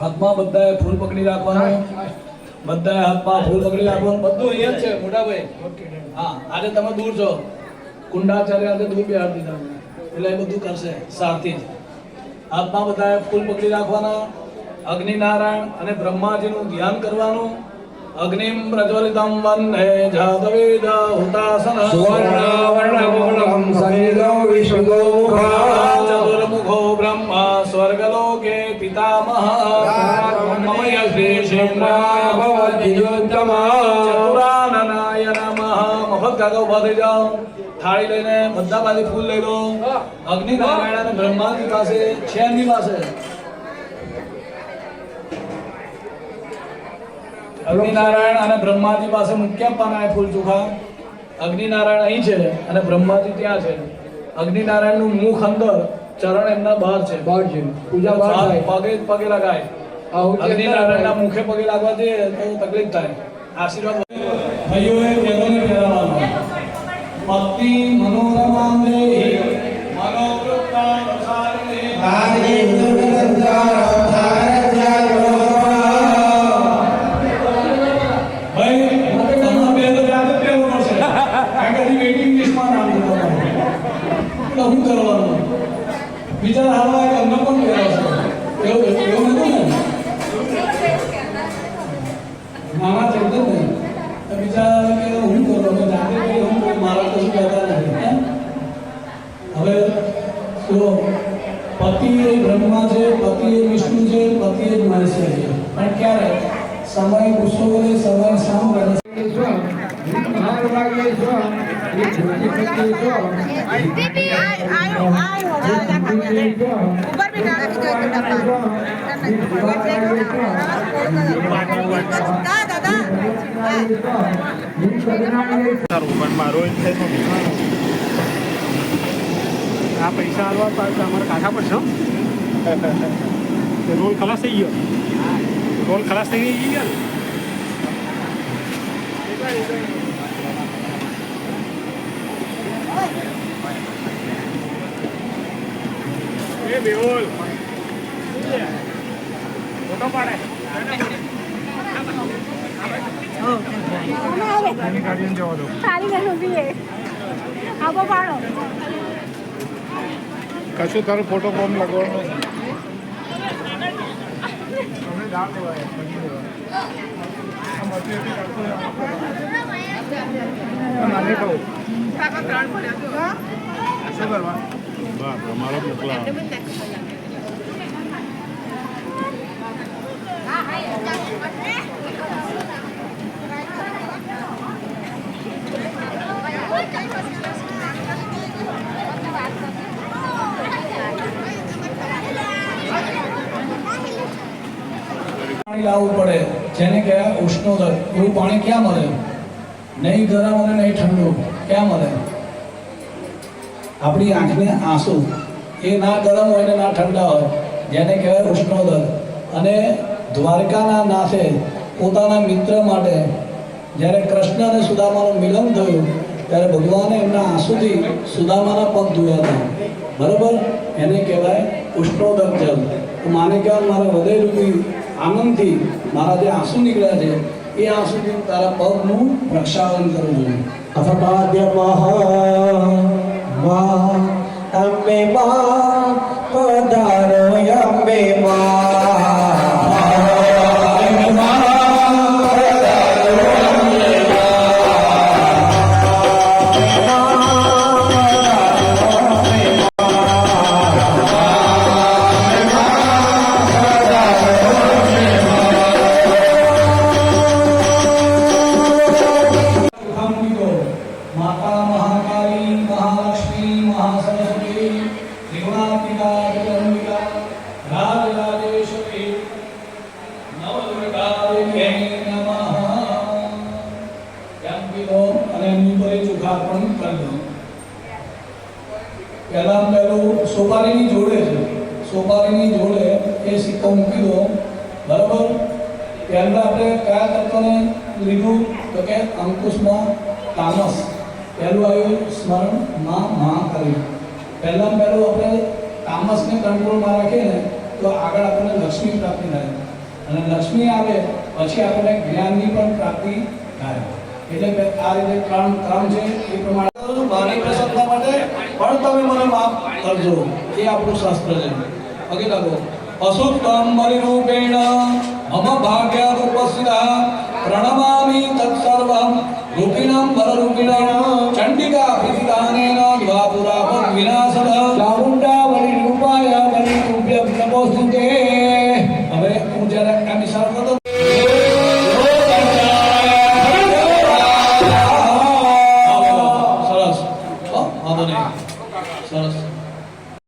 હાથમાં બધાએ ફૂલ પકડી રાખવાનું, બધાએ હાથમાં ફૂલ પકડી રાખવાનું. બધું અહીંયા જ છે મોટાભાઈ. હા, આજે તમે દૂર છો, કુંડાચાર્ય આજે દૂર બેહાડી દીધા એટલે એ બધું કરશે સારથી જ. હાથમાં બધાએ ફૂલ પકડી રાખવાના. અગ્નિનારાયણ અને બ્રહ્માજીનું ધ્યાન કરવાનું. અગ્નિમ પ્રજ્વલિતમ વંદે જાતવેદ હુતાસન સુવર્ણાવર્ણગોળમ સંગીતો વિશ્વગોમુખા ચતુર્મુખો બ્રહ્મા સ્વર્ગલોકે પિતામહ મમય શ્રી શિમ્ના ભવતિજોત્તમા ચતુરાનનાય નમઃ. મફત કાકા ઉભા થઈ જાઓ. થાળી લઈને બધા પાસે ફૂલ લઈ લો. અગ્નિનારાયણ અને બ્રહ્માજી પાસે છે, એમની પાસે અગ્નિનારાયણ અને બ્રહ્માજી પાસે મૂક્યા પાના ફૂલ ચોખા. અગ્નિનારાયણ અહીં છે અને બ્રહ્માજી ત્યાં છે. અગ્નિનારાયણનું મુખ અંદર, ચરણ એમના બહાર છે. પૂજા બહાર થાય. પગે પગે લગાય. અગ્નિનારાયણના મુખે પગે લાગવા જઈએ તો તકલીફ થાય. આશીર્વાદ ભાઈઓએ બહેનોને પહેરાવવાનો. ભક્તિ મનોરમા દેહી મનોવૃત્તાનુસારિણે હું કરવાનું બીજા હાલવા કે અમને પણ કહેવાશે. એવું એવું નથી ને, નાના ચેતન ને બીજા કે હું કરવાનું જાતે કે હું મારા કશું કહેતા નથી. હવે તો પતિ એ બ્રહ્મા છે, પતિ એ વિષ્ણુ છે, પતિ એ મહેશ છે. પણ ક્યારે સમય ગુસ્સો કરે, સમય શામ કરે. આ પૈસા આવવા પાછા અમારે કાઢા પડશે. રોલ ખલાસ થઈ ગયો, રોલ ખલાસ થઈ ગઈ. બેહોલ ફોટો પાડે. કશું તારું ફોટો ફોર્મ લગાવવાનો અમારો મોકલા. પાણી લાવવું પડે, જેને કહેવાય ઉષ્ણોદક. એવું પાણી ક્યાં મળે? નહીં ગરમ અને નહીં ઠંડુ. ક્યાં મળે? આપણી આંખને આંસુ એ ના ગરમ હોય ને ના ઠંડા હોય, જેને કહેવાય ઉષ્ણોદક. અને દ્વારકાના નાથે પોતાના મિત્ર માટે જ્યારે કૃષ્ણ અને સુદામાનું મિલન થયું ત્યારે ભગવાને એમના આંસુથી સુદામાના પગ ધોયા હતા. બરાબર? એને કહેવાય ઉષ્ણોદક જલ. તો માને કહેવાય મારા હૃદયરૂપી આનંદથી મારા જે આંસુ નીકળ્યા છે એ આંસુથી તારા પગનું પ્રક્ષાલન કરવું. અંબે માં પધારો અંબે માતા મહાકાળી, મહાલક્ષ્મી, મહાસરસ્વતી, ત્રિગુણાત્મિકા, જગદંબિકા, રાજરાજેશ્વરી, નવદુર્ગાદેવ્યે નમઃ. એમ કીધો અને એમની પર ચોખા પણ કરી દો. પહેલું સોપારીની જોડે છે, સોપારીની જોડે એ સિક્કો મૂકી દો. બરાબર? પહેલા આપણે કયા તત્વને લીધું તો કે અંકુશમાં તામસ. પહેલું આવ્યું સ્મરણ માં મહાકાળી. પહેલું આપણે તામસને કંટ્રોલમાં રાખીને તો આગળ આપણને લક્ષ્મી પ્રાપ્તિ થાય અને લક્ષ્મી આવે પછી આપણને જ્ઞાનની પણ પ્રાપ્તિ થાય. એટલે આ રીતે ત્રણ કામ છે એ પ્રમાણે મારી પ્રસન્નતા માટે પણ તમે મને માફ કરજો, એ આપણું શાસ્ત્ર છે. બાકી લાગો અશુદ્ધમ બલિરૂપેણ મમ ભાગ્યાદ ઉપસ્થિતા પ્રણમામિ તત્સર્વમ રૂપિણમ બલરૂપિણમ ચંડિકા પ્રીતિદાનેન દ્વાપુરા વિનાશદ ચામુંડા બલિરૂપાય બલિરૂપ્ય નમોસ્તુતે. હવે હું જ્યારે આ નિશાળ કરતો